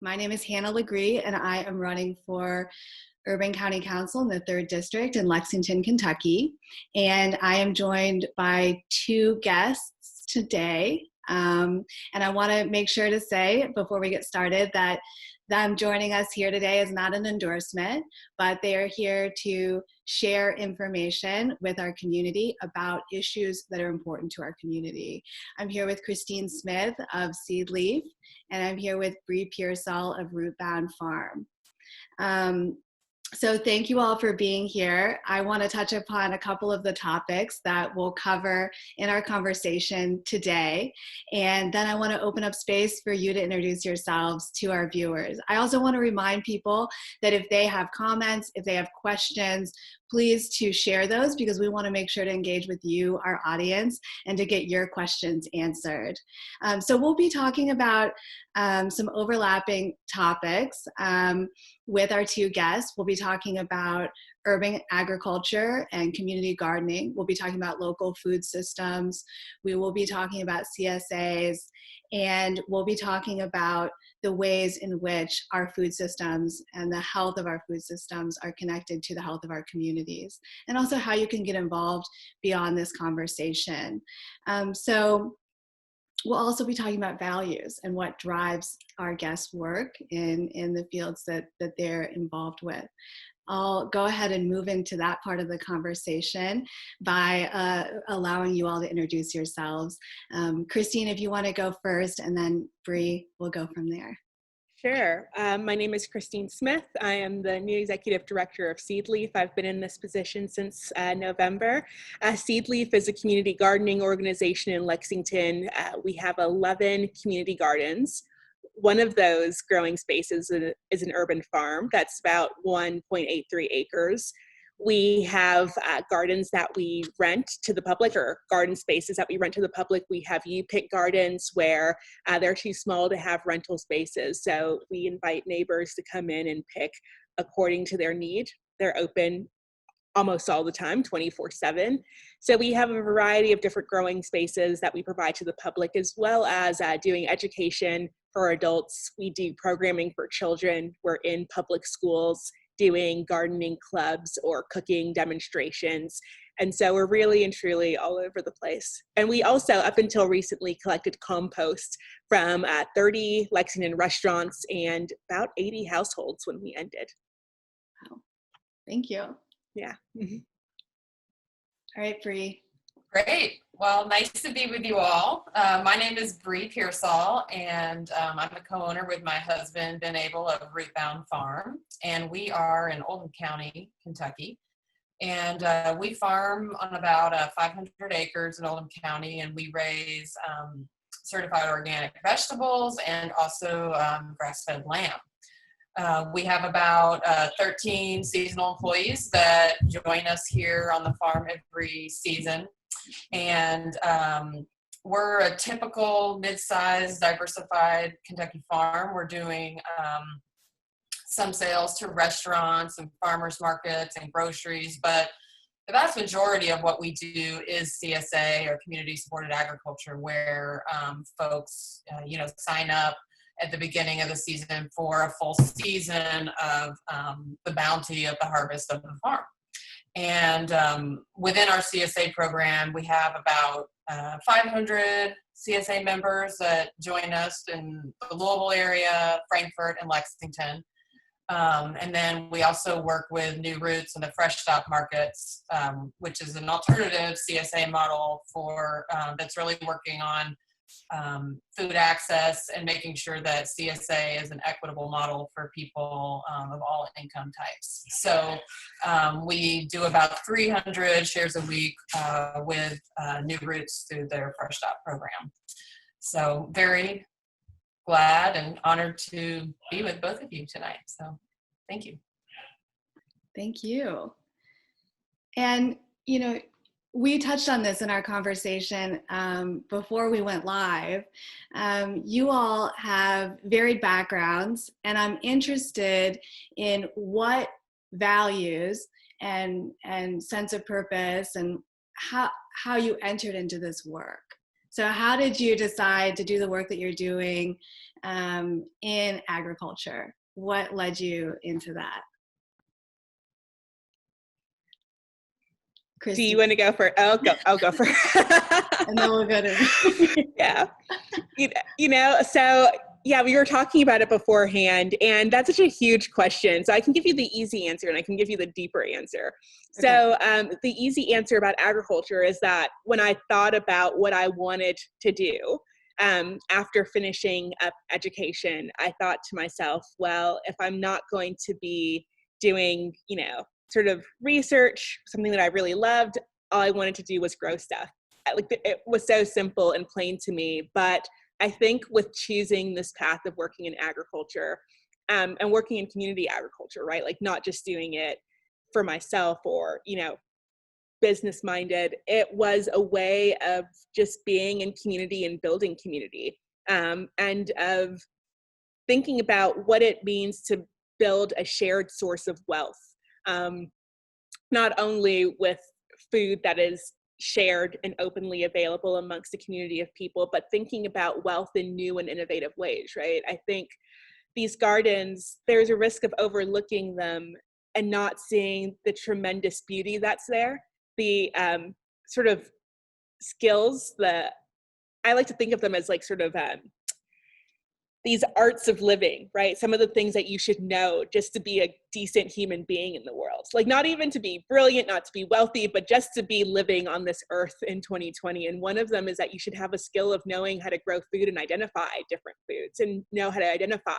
My name is Hannah Legree, and I am running for Urban County Council in the 3rd District in Lexington, Kentucky. And I am joined by two guests today. And I want to make sure to say before we get started that them joining us here today is not an endorsement, but they are here to share information with our community about issues that are important to our community. I'm here with Christine Smith of Seed Leaf, and I'm here with Bree Pearsall of Rootbound Farm. So thank you all for being here. I want to touch upon a couple of the topics that we'll cover in our conversation today. And then I want to open up space for you to introduce yourselves to our viewers. I also want to remind people that if they have comments, if they have questions, please to share those, because we want to make sure to engage with you, our audience, and to get your questions answered. So we'll be talking about some overlapping topics with our two guests. We'll be talking about urban agriculture and community gardening. We'll be talking about local food systems. We will be talking about CSAs, and we'll be talking about the ways in which our food systems and the health of our food systems are connected to the health of our communities, and also how you can get involved beyond this conversation. So we'll also be talking about values and what drives our guests' work in the fields that they're involved with. I'll go ahead and move into that part of the conversation by allowing you all to introduce yourselves. Christine, if you want to go first, and then Bree will go from there. Sure. My name is Christine Smith. I am the new executive director of Seed Leaf. I've been in this position since November. Seed Leaf is a community gardening organization in Lexington. We have 11 community gardens. One of those growing spaces is an urban farm that's about 1.83 acres. We have gardens that we rent to the public, or garden spaces that we rent to the public. We have you-pick gardens where they're too small to have rental spaces. So we invite neighbors to come in and pick according to their need. They're open almost all the time, 24/7. So we have a variety of different growing spaces that we provide to the public, as well as doing education for adults. We do programming for children. We're in public schools doing gardening clubs or cooking demonstrations. And so we're really and truly all over the place. And we also, up until recently, collected compost from 30 Lexington restaurants and about 80 households when we ended. Wow. Thank you. Yeah. All right, Bree. Great. Well, nice to be with you all. My name is Bree Pearsall, and I'm a co-owner with my husband, Ben Abel, of Rootbound Farm. And we are in Oldham County, Kentucky. And we farm on about 500 acres in Oldham County, and we raise certified organic vegetables and also grass-fed lamb. We have about 13 seasonal employees that join us here on the farm every season. And we're a typical mid-sized, diversified Kentucky farm. We're doing some sales to restaurants and farmers markets and groceries, but the vast majority of what we do is CSA, or community supported agriculture, where folks sign up at the beginning of the season for a full season of the bounty of the harvest of the farm. And within our CSA program, we have about 500 CSA members that join us in the Louisville area, Frankfort, and Lexington. And then we also work with New Roots and the Fresh Stop Markets, which is an alternative CSA model for that's really working on food access and making sure that CSA is an equitable model for people of all income types. So we do about 300 shares a week with New Roots through their Fresh Stop program. So very glad and honored to be with both of you tonight. So thank you. Thank you. And, we touched on this in our conversation before we went live. You all have varied backgrounds, and I'm interested in what values and sense of purpose and how you entered into this work. So how did you decide to do the work that you're doing in agriculture? What led you into that? Do you Christy, want to go for? I'll go for. and then we'll go to Yeah. So yeah, we were talking about it beforehand, and that's such a huge question. So I can give you the easy answer and I can give you the deeper answer. Okay. So the easy answer about agriculture is that when I thought about what I wanted to do after finishing up education, I thought to myself, well, if I'm not going to be doing, sort of research, something that I really loved, all I wanted to do was grow stuff. Like, it was so simple and plain to me, but I think with choosing this path of working in agriculture and working in community agriculture, right? Like not just doing it for myself or, business minded, it was a way of just being in community and building community and of thinking about what it means to build a shared source of wealth, not only with food that is shared and openly available amongst a community of people, but thinking about wealth in new and innovative ways, right? I think these gardens, there's a risk of overlooking them and not seeing the tremendous beauty that's there. The sort of skills that I like to think of them as like sort of these arts of living, right? Some of the things that you should know just to be a decent human being in the world. Like not even to be brilliant, not to be wealthy, but just to be living on this earth in 2020. And one of them is that you should have a skill of knowing how to grow food and identify different foods and know how to identify,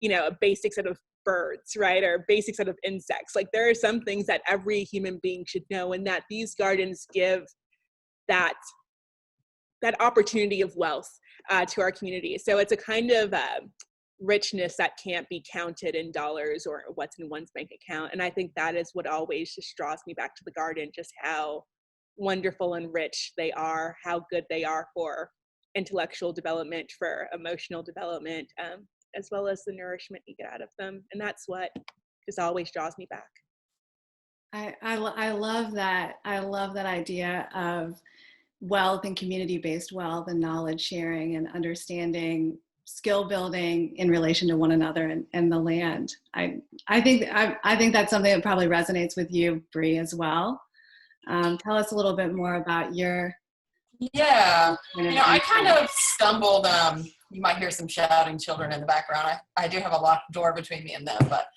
a basic set of birds, right? Or a basic set of insects. Like there are some things that every human being should know, and that these gardens give that opportunity of wealth to our community. So it's a kind of richness that can't be counted in dollars or what's in one's bank account. And I think that is what always just draws me back to the garden, just how wonderful and rich they are, how good they are for intellectual development, for emotional development, as well as the nourishment you get out of them. And that's what just always draws me back. I love that. I love that idea of wealth and community-based wealth and knowledge sharing and understanding, skill building in relation to one another and the land. I think that's something that probably resonates with you, Bree, as well. Tell us a little bit more about your. Yeah, I kind of stumbled. You might hear some shouting children in the background. I do have a locked door between me and them, but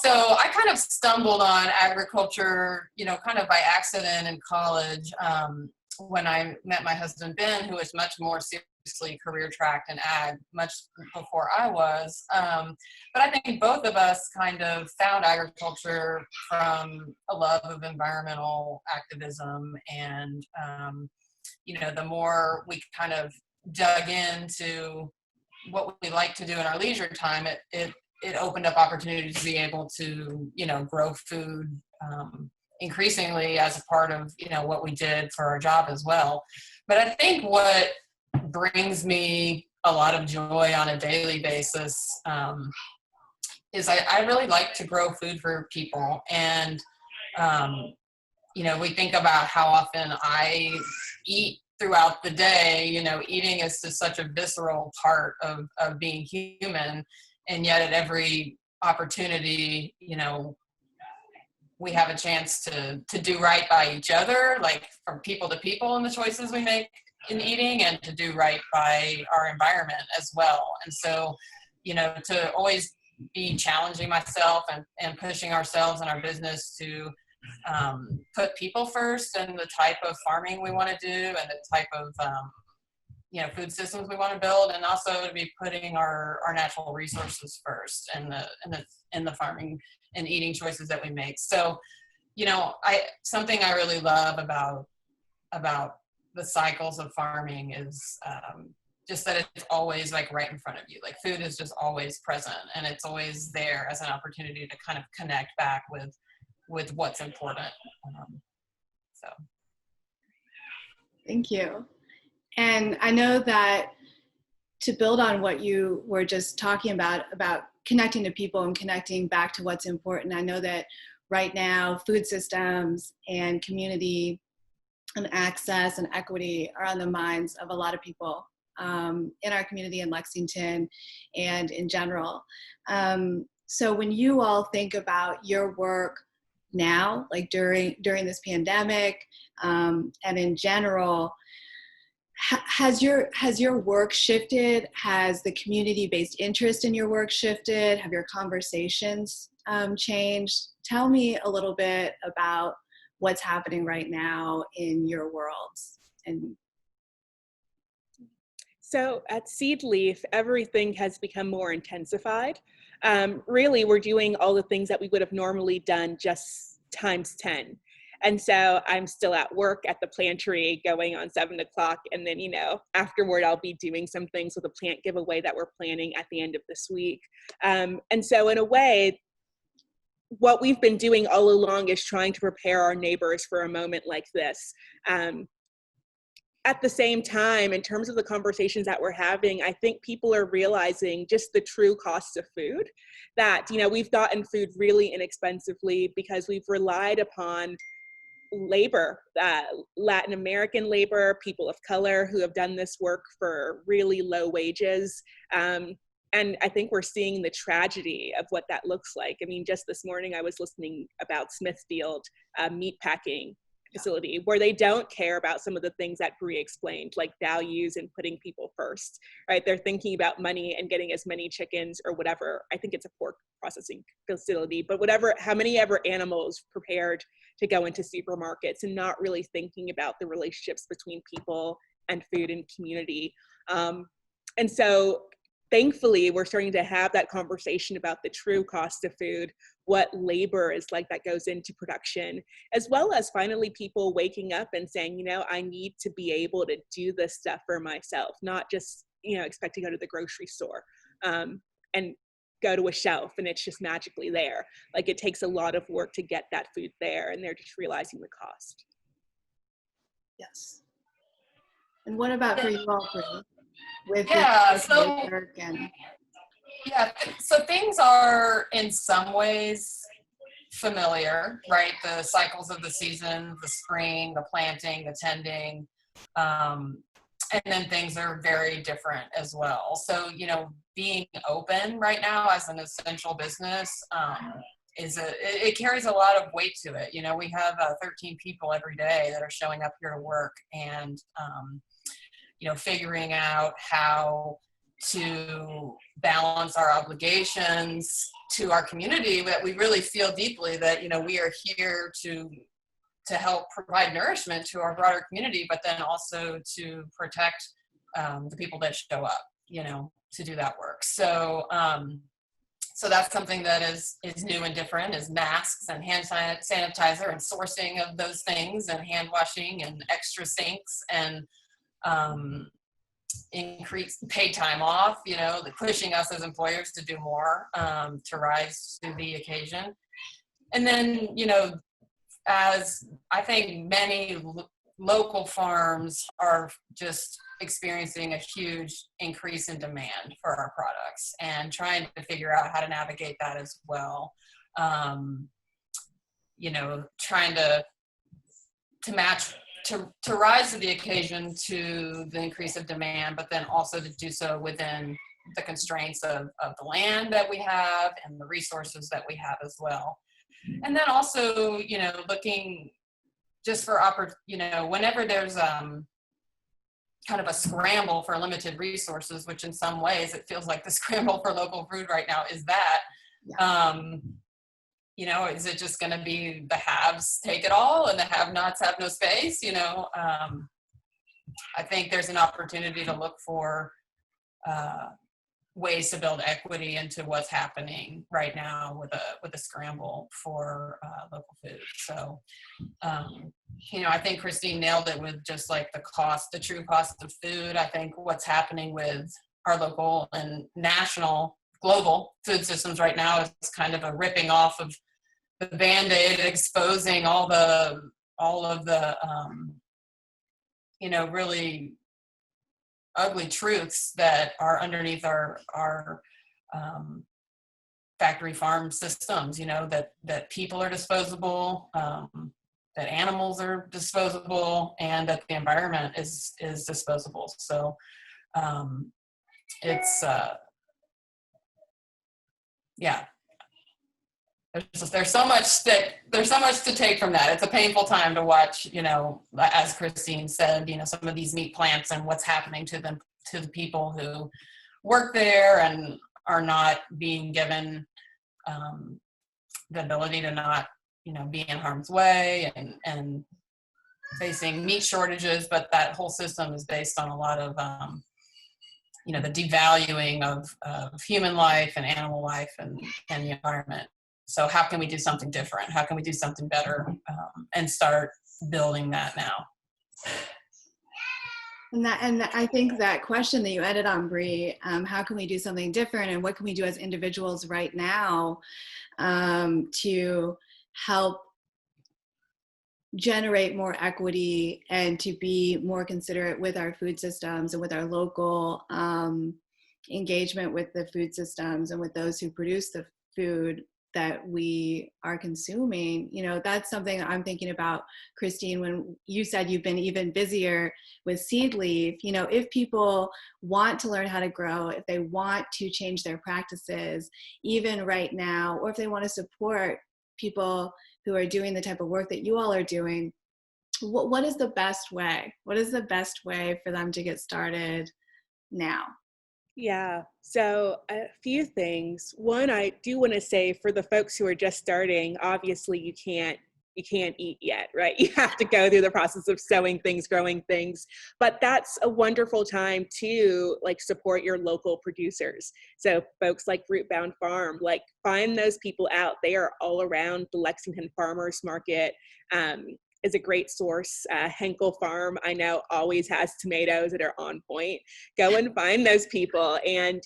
so I kind of stumbled on agriculture, kind of by accident in college when I met my husband, Ben, who was much more seriously career tracked in ag much before I was. But I think both of us kind of found agriculture from a love of environmental activism. And, the more we kind of dug into what we like to do in our leisure time, it opened up opportunities to be able to, grow food increasingly as a part of, what we did for our job as well. But I think what brings me a lot of joy on a daily basis is I really like to grow food for people. And, we think about how often I eat throughout the day. Eating is just such a visceral part of being human. And yet at every opportunity, we have a chance to do right by each other, like from people to people in the choices we make in eating, and to do right by our environment as well. And so, to always be challenging myself and pushing ourselves and our business to put people first and the type of farming we want to do and the type of food systems we want to build, and also to be putting our natural resources first in the farming and eating choices that we make. So, something I really love about the cycles of farming is just that it's always like right in front of you. Like food is just always present, and it's always there as an opportunity to kind of connect back with what's important. So. Thank you. And I know that to build on what you were just talking about connecting to people and connecting back to what's important, I know that right now food systems and community and access and equity are on the minds of a lot of people in our community in Lexington and in general. So when you all think about your work now, like during this pandemic, and in general, has your work shifted? Has the community-based interest in your work shifted? Have your conversations changed? Tell me a little bit about what's happening right now in your worlds. And so at Seedleaf, everything has become more intensified. Really, we're doing all the things that we would have normally done just times 10. And so I'm still at work at the plantry going on 7 o'clock. And then, afterward, I'll be doing some things with a plant giveaway that we're planning at the end of this week. And so in a way, what we've been doing all along is trying to prepare our neighbors for a moment like this. At the same time, in terms of the conversations that we're having, I think people are realizing just the true cost of food, that, we've gotten food really inexpensively because we've relied upon labor, Latin American labor, people of color who have done this work for really low wages. And I think we're seeing the tragedy of what that looks like. I mean, just this morning I was listening about Smithfield meat packing facility, where they don't care about some of the things that Bree explained, like values and putting people first, right? They're thinking about money and getting as many chickens or whatever. I think it's a pork processing facility, but whatever, how many ever animals prepared to go into supermarkets, and not really thinking about the relationships between people and food and community. And so thankfully, we're starting to have that conversation about the true cost of food, what labor is like that goes into production, as well as finally people waking up and saying, I need to be able to do this stuff for myself, not just, expect to go to the grocery store and go to a shelf and it's just magically there. Like, it takes a lot of work to get that food there, and they're just realizing the cost. yes. And what about for you all, Bree? With work and so things are in some ways familiar, right? The cycles of the season, the spring, the planting, the tending, and then things are very different as well. So, being open right now as an essential business it carries a lot of weight to it. We have 13 people every day that are showing up here to work, and figuring out how to balance our obligations to our community, that we really feel deeply that, we are here to help provide nourishment to our broader community, but then also to protect the people that show up, to do that work. So, so that's something that is new and different, is masks and hand sanitizer and sourcing of those things, and hand washing and extra sinks, and increased paid time off, pushing us as employers to do more, to rise to the occasion. And then, as I think many local farms are just experiencing a huge increase in demand for our products, and trying to figure out how to navigate that as well. Trying to match, to rise to the occasion to the increase of demand, but then also to do so within the constraints of the land that we have and the resources that we have as well. And then also, looking just for whenever there's kind of a scramble for limited resources, which in some ways it feels like the scramble for local food right now is that, is it just going to be the haves take it all and the have-nots have no space? I think there's an opportunity to look for ways to build equity into what's happening right now with a scramble for local food. So, I think Christine nailed it with just like the true cost of food. I think what's happening with our local and national, global food systems right now is kind of a ripping off of the Band-Aid, exposing all of the really ugly truths that are underneath our factory farm systems, that people are disposable, that animals are disposable and that the environment is disposable. So it's yeah, there's so much to take from that. It's a painful time to watch, as Christine said, some of these meat plants and what's happening to them, to the people who work there and are not being given the ability to not, be in harm's way and facing meat shortages. But that whole system is based on a lot of, the devaluing of human life and animal life and the environment. So how can we do something different? How can we do something better and start building that now? And I think that question that you ended on, Bree, how can we do something different, and what can we do as individuals right now to help generate more equity and to be more considerate with our food systems and with our local engagement with the food systems and with those who produce the food that we are consuming. That's something I'm thinking about, Christine, when you said you've been even busier with Seed Leaf. If people want to learn how to grow, if they want to change their practices, even right now, or if they want to support people who are doing the type of work that you all are doing, what is the best way? What is the best way for them to get started now? Yeah, so a few things. One, I do want to say for the folks who are just starting, obviously you can't eat yet, right? You have to go through the process of sowing things, growing things, but that's a wonderful time to support your local producers. So folks like Rootbound Farm, find those people out. They are all around. The Lexington Farmers Market is a great source. Henkel Farm, I know, always has tomatoes that are on point. Go and find those people and,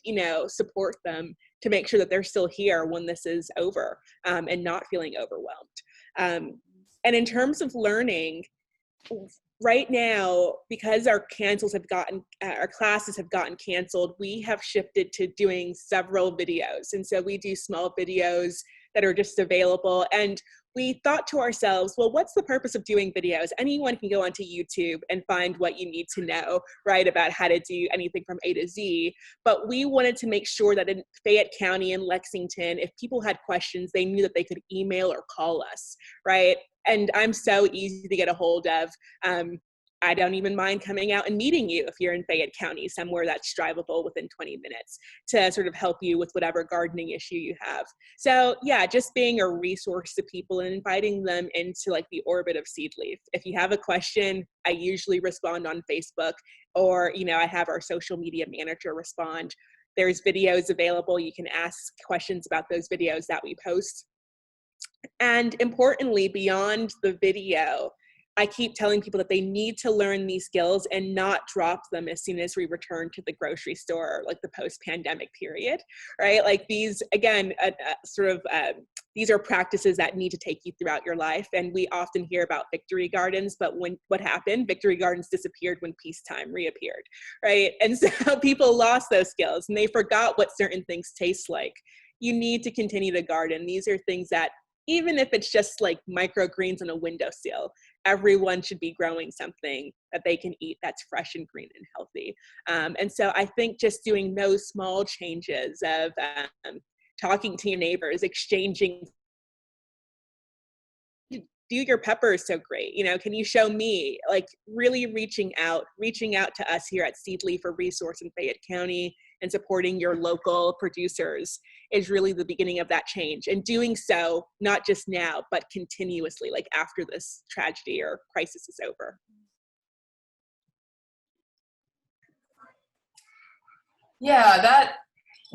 support them to make sure that they're still here when this is over and not feeling overwhelmed. And in terms of learning, right now, because our classes have gotten canceled, we have shifted to doing several videos. And so we do small videos that are just available. And we thought to ourselves, well, what's the purpose of doing videos? Anyone can go onto YouTube and find what you need to know, right, about how to do anything from A to Z. But we wanted to make sure that in Fayette County and Lexington, if people had questions, they knew that they could email or call us, right? And I'm so easy to get a hold of. I don't even mind coming out and meeting you if you're in Fayette County, somewhere that's drivable within 20 minutes to sort of help you with whatever gardening issue you have. So yeah, just being a resource to people and inviting them into the orbit of Seed Leaf. If you have a question, I usually respond on Facebook, or, I have our social media manager respond. There's videos available. You can ask questions about those videos that we post. And importantly, beyond the video, I keep telling people that they need to learn these skills and not drop them as soon as we return to the grocery store, the post-pandemic period, right? These, again, these are practices that need to take you throughout your life. And we often hear about victory gardens, but what happened? Victory gardens disappeared when peacetime reappeared, right? And so people lost those skills and they forgot what certain things taste like. You need to continue to garden. These are things that, even if it's just microgreens on a windowsill, everyone should be growing something that they can eat that's fresh and green and healthy. And so I think just doing those small changes of talking to your neighbors, exchanging, do your peppers so great, can you show me, really reaching out to us here at Seed Leaf for resource in Fayette County and supporting your local producers is really the beginning of that change. And doing so, not just now, but continuously, after this tragedy or crisis is over. Yeah,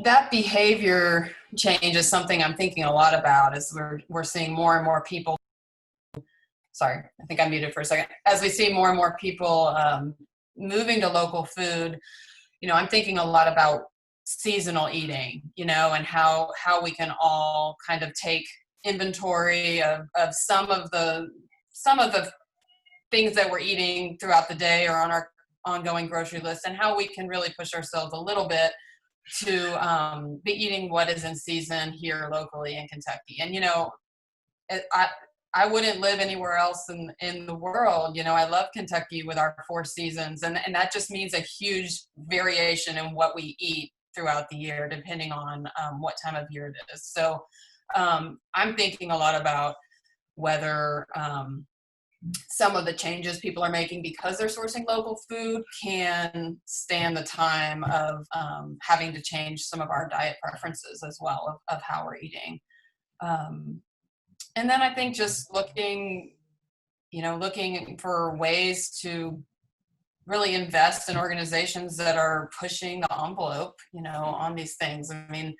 that behavior change is something I'm thinking a lot about, as we're seeing more and more people. Sorry, I think I'm muted for a second. As we see more and more people moving to local food, I'm thinking a lot about seasonal eating, and how we can all kind of take inventory of some of the things that we're eating throughout the day or on our ongoing grocery list, and how we can really push ourselves a little bit to be eating what is in season here locally in Kentucky. And I wouldn't live anywhere else in the world. You know, I love Kentucky with our 4 seasons, and that just means a huge variation in what we eat throughout the year, depending on what time of year it is. So I'm thinking a lot about whether some of the changes people are making because they're sourcing local food can stand the time of having to change some of our diet preferences as well of how we're eating. And then I think just looking for ways to really invest in organizations that are pushing the envelope, on these things. I mean,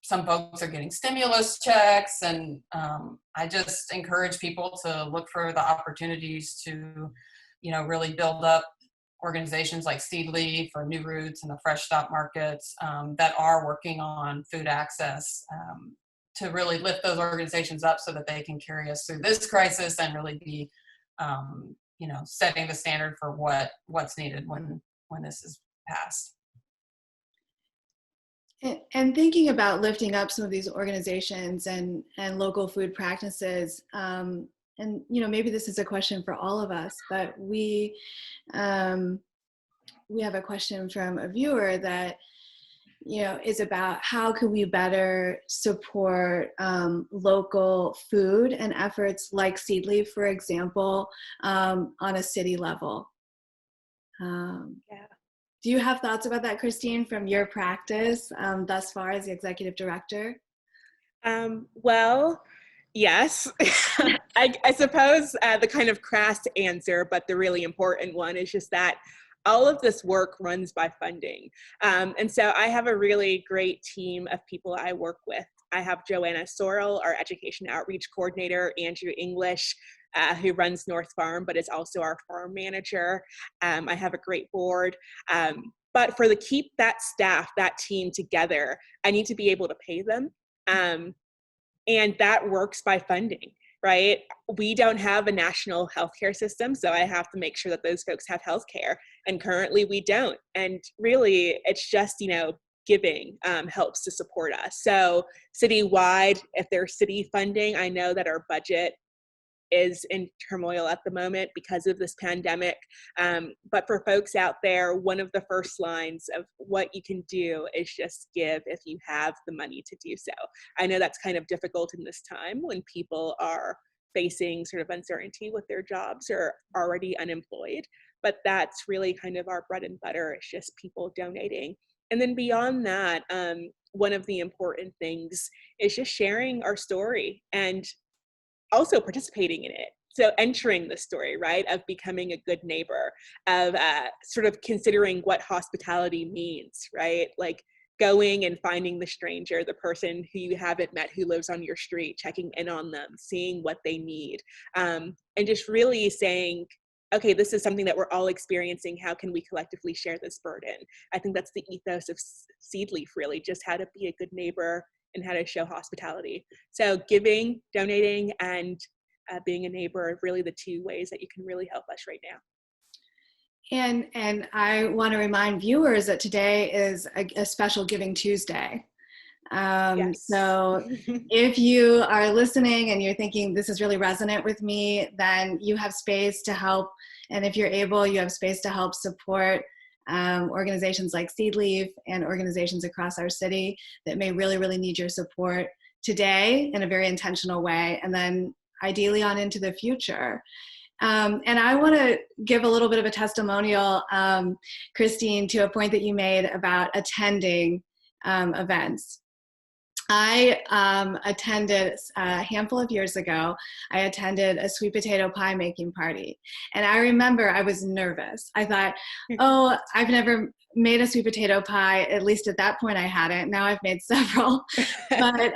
some folks are getting stimulus checks, and I just encourage people to look for the opportunities to, really build up organizations like Seedleaf or New Roots and the Fresh Stop Markets that are working on food access, to really lift those organizations up so that they can carry us through this crisis and really be, setting the standard for what's needed when this is passed. And thinking about lifting up some of these organizations and local food practices, and maybe this is a question for all of us, but we have a question from a viewer that is about how can we better support local food and efforts like Seedleaf, for example, on a city level. Do you have thoughts about that, Christine, from your practice thus far as the executive director? Well, yes. I suppose the kind of crass answer, but the really important one is just that all of this work runs by funding. And so I have a really great team of people I work with. I have Joanna Sorrell, our education outreach coordinator, Andrew English, who runs North Farm, but is also our farm manager. I have a great board. But for keep that staff, that team together, I need to be able to pay them. And that works by funding, right? We don't have a national healthcare system, so I have to make sure that those folks have healthcare. And currently we don't. And really, it's just, giving helps to support us. So citywide, if there's city funding, I know that our budget is in turmoil at the moment because of this pandemic. But for folks out there, one of the first lines of what you can do is just give if you have the money to do so. I know that's kind of difficult in this time when people are facing sort of uncertainty with their jobs or already unemployed, but that's really kind of our bread and butter. It's just people donating. And then beyond that, one of the important things is just sharing our story and also participating in it. So entering the story, right, of becoming a good neighbor, of sort of considering what hospitality means, right? Like going and finding the stranger, the person who you haven't met who lives on your street, checking in on them, seeing what they need, and just really saying, okay, this is something that we're all experiencing. How can we collectively share this burden? I think that's the ethos of Seedleaf, really, just how to be a good neighbor and how to show hospitality. So giving, donating, and being a neighbor are really the two ways that you can really help us right now. And I want to remind viewers that today is a special Giving Tuesday. Yes. So if you are listening and you're thinking this is really resonant with me, then you have space to help. And if you're able, you have space to help support organizations like Seedleaf and organizations across our city that may really, really need your support today in a very intentional way, and then ideally on into the future. And I want to give a little bit of a testimonial, Christine, to a point that you made about attending events. I attended a handful of years ago, I attended a sweet potato pie making party. And I remember I was nervous. I thought, oh, I've never made a sweet potato pie. At least at that point I hadn't. Now I've made several. But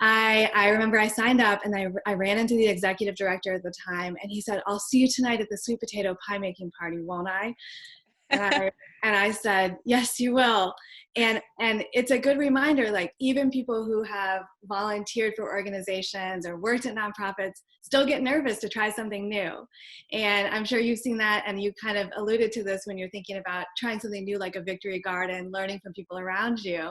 I remember I signed up and I ran into the executive director at the time, and he said, I'll see you tonight at the sweet potato pie making party, won't I? And I said, yes, you will. And it's a good reminder, like even people who have volunteered for organizations or worked at nonprofits still get nervous to try something new. And I'm sure you've seen that, and you kind of alluded to this when you're thinking about trying something new like a victory garden, learning from people around you.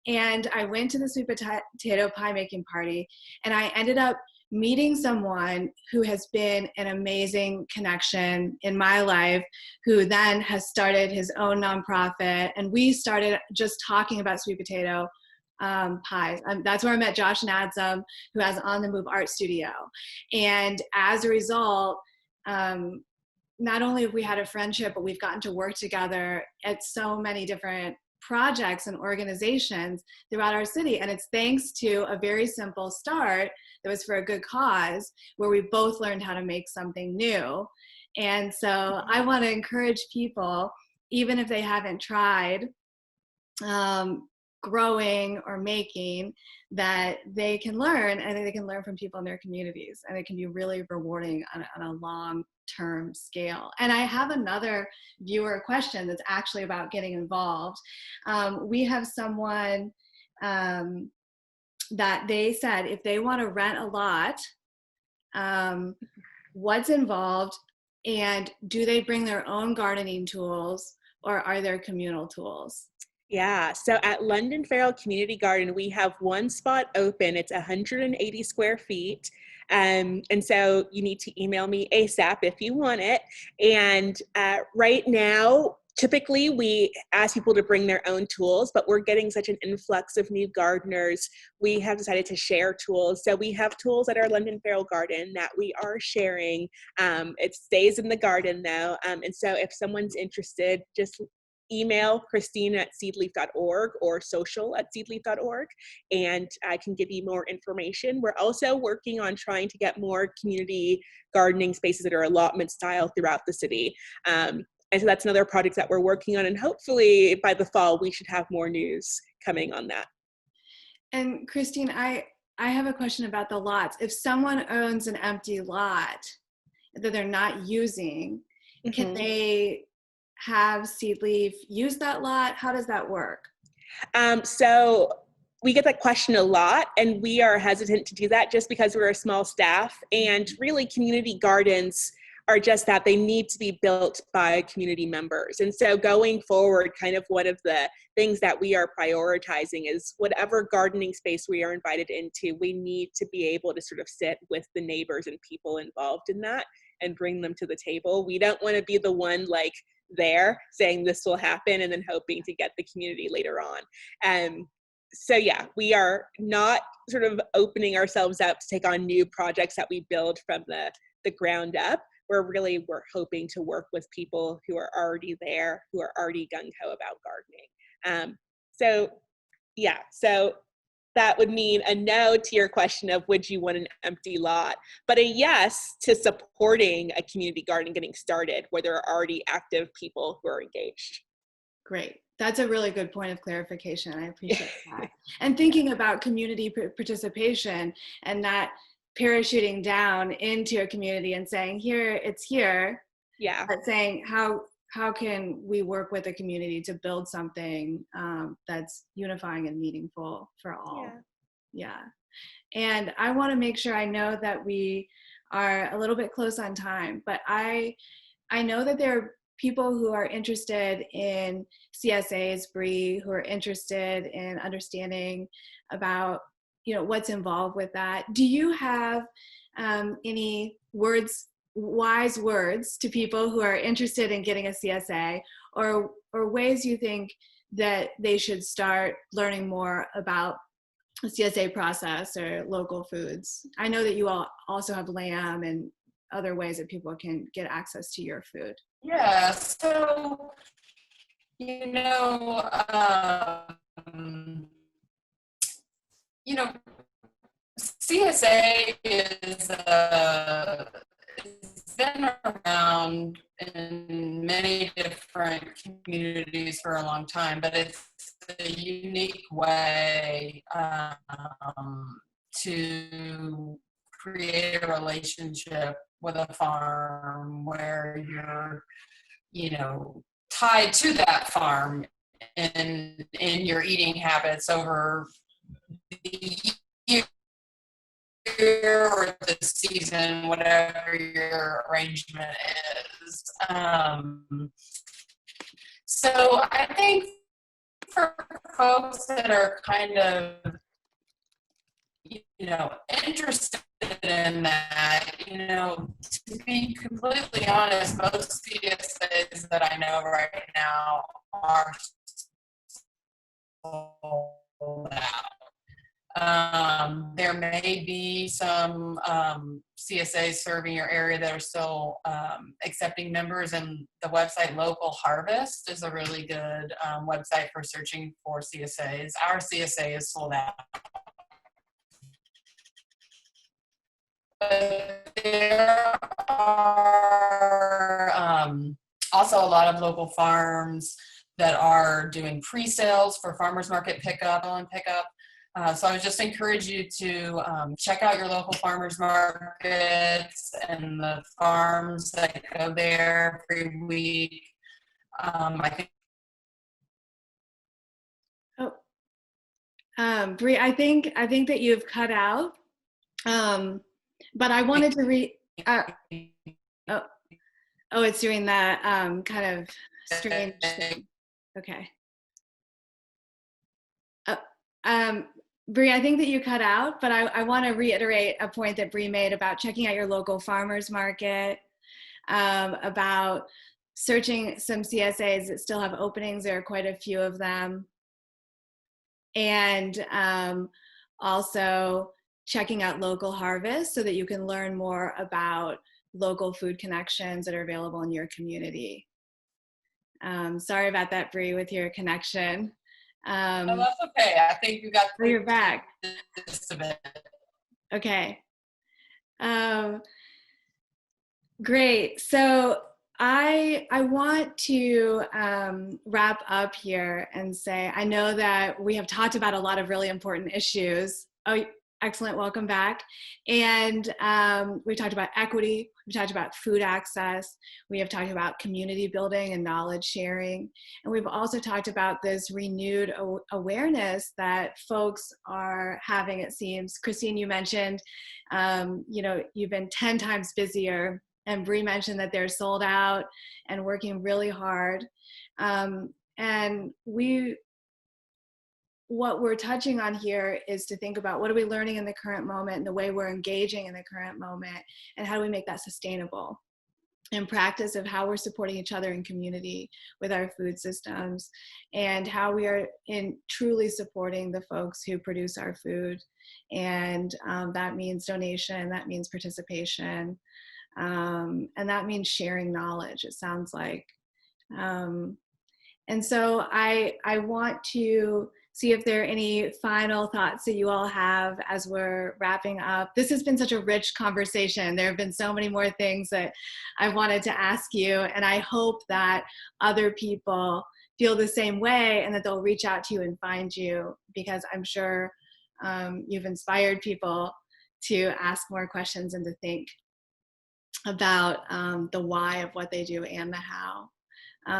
And I went to the sweet potato pie making party, and I ended up meeting someone who has been an amazing connection in my life, who then has started his own nonprofit. And we started just talking about sweet potato pies. That's where I met Josh Nadsum, who has On the Move Art Studio. And as a result, not only have we had a friendship, but we've gotten to work together at so many different projects and organizations throughout our city. And it's thanks to a very simple start that was for a good cause, where we both learned how to make something new. And so I want to encourage people, even if they haven't tried growing or making, that they can learn, and they can learn from people in their communities, and it can be really rewarding on a long-term scale. And I have another viewer question that's actually about getting involved. We have someone that they said if they want to rent a lot, what's involved, and do they bring their own gardening tools, or are there communal tools? Yeah, so at London Farrell Community Garden, we have one spot open. It's 180 square feet. And so you need to email me ASAP if you want it. And right now, typically we ask people to bring their own tools, but we're getting such an influx of new gardeners. We have decided to share tools. So we have tools at our London Farrell Garden that we are sharing. It stays in the garden though. And so if someone's interested, just email Christine@seedleaf.org or social@seedleaf.org, and I can give you more information. We're also working on trying to get more community gardening spaces that are allotment style throughout the city. And so that's another project that we're working on, and hopefully by the fall we should have more news coming on that. And Christine, I have a question about the lots. If someone owns an empty lot that they're not using, can they have Seedleaf use that lot? How does that work? So we get that question a lot, and we are hesitant to do that just because we're a small staff, and really community gardens are just that. They need to be built by community members. And so going forward, kind of one of the things that we are prioritizing is whatever gardening space we are invited into, we need to be able to sort of sit with the neighbors and people involved in that and bring them to the table. We don't want to be the one like there saying this will happen and then hoping to get the community later on. So yeah, we are not sort of opening ourselves up to take on new projects that we build from the ground up. We're hoping to work with people who are already there, who are already gung-ho about gardening. So that would mean a no to your question of would you want an empty lot, but a yes to supporting a community garden getting started where there are already active people who are engaged. Great. That's a really good point of clarification. I appreciate that. And thinking about community participation and not parachuting down into a community and saying, it's here. Yeah. But saying, how can we work with the community to build something that's unifying and meaningful for all? Yeah. And I want to make sure, I know that we are a little bit close on time, but I know that there are people who are interested in CSAs, Bree, who are interested in understanding about, what's involved with that. Do you have any wise words to people who are interested in getting a CSA, or ways you think that they should start learning more about the CSA process or local foods? I know that you all also have lamb and other ways that people can get access to your food. Yeah, so, CSA is it's been around in many different communities for a long time, but it's a unique way to create a relationship with a farm where you're, tied to that farm in your eating habits over the year or the season, whatever your arrangement is. So I think for folks that are kind of, interested in that, to be completely honest, most CSAs that I know right now are sold out. There may be some CSAs serving your area that are still accepting members, and the website Local Harvest is a really good website for searching for CSAs. Our CSA is sold out. But there are also a lot of local farms that are doing pre-sales for farmers market pickup and pickup. So I would just encourage you to check out your local farmers markets and the farms that go there every week. I think. Bree, I think that you've cut out. But I wanted to read. It's doing that kind of strange thing. Okay. Bree, I think that you cut out, but I want to reiterate a point that Bree made about checking out your local farmers market, about searching some CSAs that still have openings. There are quite a few of them. And also checking out Local Harvest so that you can learn more about local food connections that are available in your community. Sorry about that, Bree, with your connection. No, that's okay. I think you got. Oh, you're back. Just a bit. Okay. Great. So I want to wrap up here and say, I know that we have talked about a lot of really important issues. Oh, excellent. Welcome back. And we talked about equity. We talked about food access. We have talked about community building and knowledge sharing. And we've also talked about this renewed awareness that folks are having, it seems. Christine, you mentioned, you've been 10 times busier. And Bree mentioned that they're sold out and working really hard. And what we're touching on here is to think about what are we learning in the current moment and the way we're engaging in the current moment, and how do we make that sustainable in practice of how we're supporting each other in community with our food systems, and how we are in truly supporting the folks who produce our food. And that means donation, that means participation, and that means sharing knowledge, it sounds like. And so I want to see if there are any final thoughts that you all have as we're wrapping up. This has been such a rich conversation. There have been so many more things that I wanted to ask you, and I hope that other people feel the same way and that they'll reach out to you and find you, because I'm sure you've inspired people to ask more questions and to think about the why of what they do and the how.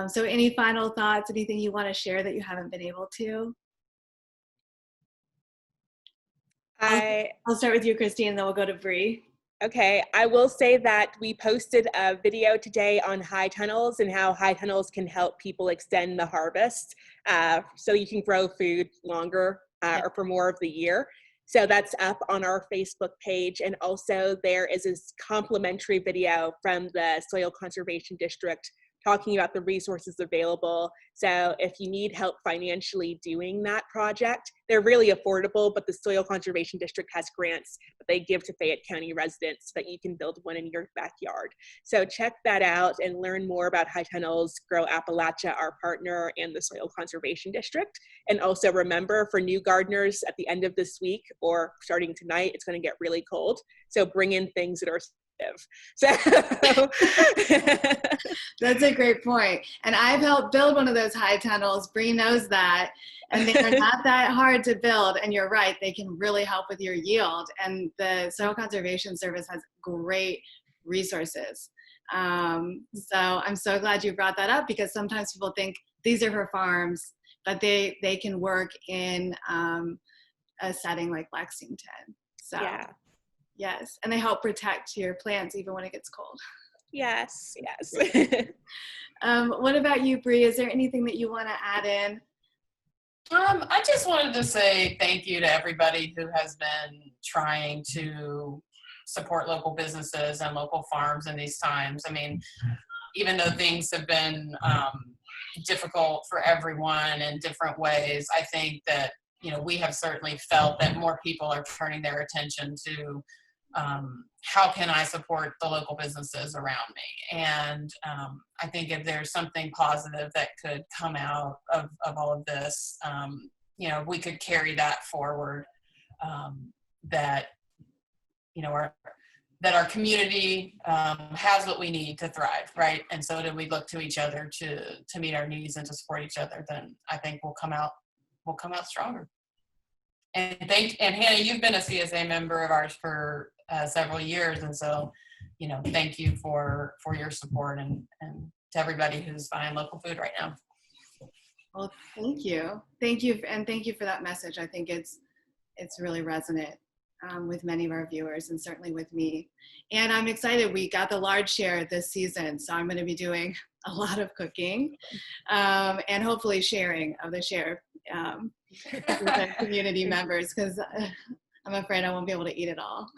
So any final thoughts, anything you want to share that you haven't been able to? I'll start with you, Christine, and then we'll go to Bree. Okay, I will say that we posted a video today on high tunnels and how high tunnels can help people extend the harvest so you can grow food longer or for more of the year. So that's up on our Facebook page. And also there is this complimentary video from the Soil Conservation District talking about the resources available. So if you need help financially doing that project, they're really affordable, but the Soil Conservation District has grants that they give to Fayette County residents so that you can build one in your backyard. So check that out and learn more about High Tunnels, Grow Appalachia, our partner, and the Soil Conservation District. And also remember, for new gardeners, at the end of this week or starting tonight, it's going to get really cold. So bring in things that are so that's a great point. And I've helped build one of those high tunnels. Bree knows that. And they're not that hard to build. And you're right, they can really help with your yield. And the Soil Conservation Service has great resources. So I'm so glad you brought that up, because sometimes people think these are for farms, but they can work in a setting like Lexington. So. Yeah. Yes, and they help protect your plants even when it gets cold. Yes, yes. What about you, Bree? Is there anything that you want to add in? I just wanted to say thank you to everybody who has been trying to support local businesses and local farms in these times. I mean, even though things have been difficult for everyone in different ways, I think that, we have certainly felt that more people are turning their attention to how can I support the local businesses around me? And I think if there's something positive that could come out of all of this, we could carry that forward, that, our community has what we need to thrive, right? And so do we look to each other to meet our needs and to support each other, then I think we'll come out stronger. And Hannah, you've been a CSA member of ours for several years, and so thank you for your support and to everybody who's buying local food right now. Well, thank you, and thank you for that message. I think it's really resonant with many of our viewers, and certainly with me. And I'm excited. We got the large share this season, so I'm going to be doing a lot of cooking, and hopefully sharing of the share with the community members, because I'm afraid I won't be able to eat it all.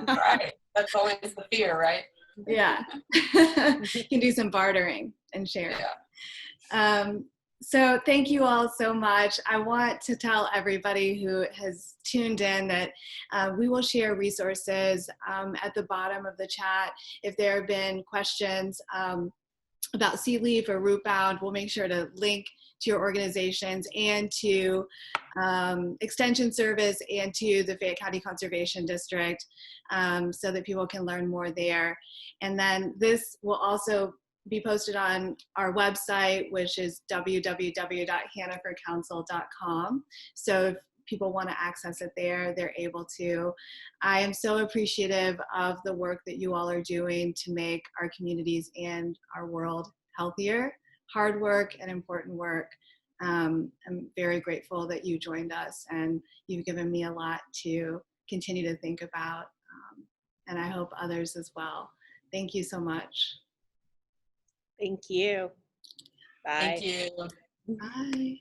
Right. That's always the fear, right? Yeah. You can do some bartering and share. Yeah. So thank you all so much. I want to tell everybody who has tuned in that we will share resources at the bottom of the chat. If there have been questions about seed leaf or rootbound, we'll make sure to link to your organizations and to Extension Service and to the Fayette County Conservation District, so that people can learn more there. And then this will also be posted on our website, which is www.hannafordcouncil.com. So if people want to access it there, they're able to. I am so appreciative of the work that you all are doing to make our communities and our world healthier. Hard work and important work. I'm very grateful that you joined us, and you've given me a lot to continue to think about, and I hope others as well. Thank you so much. Thank you. Bye. Thank you. Bye.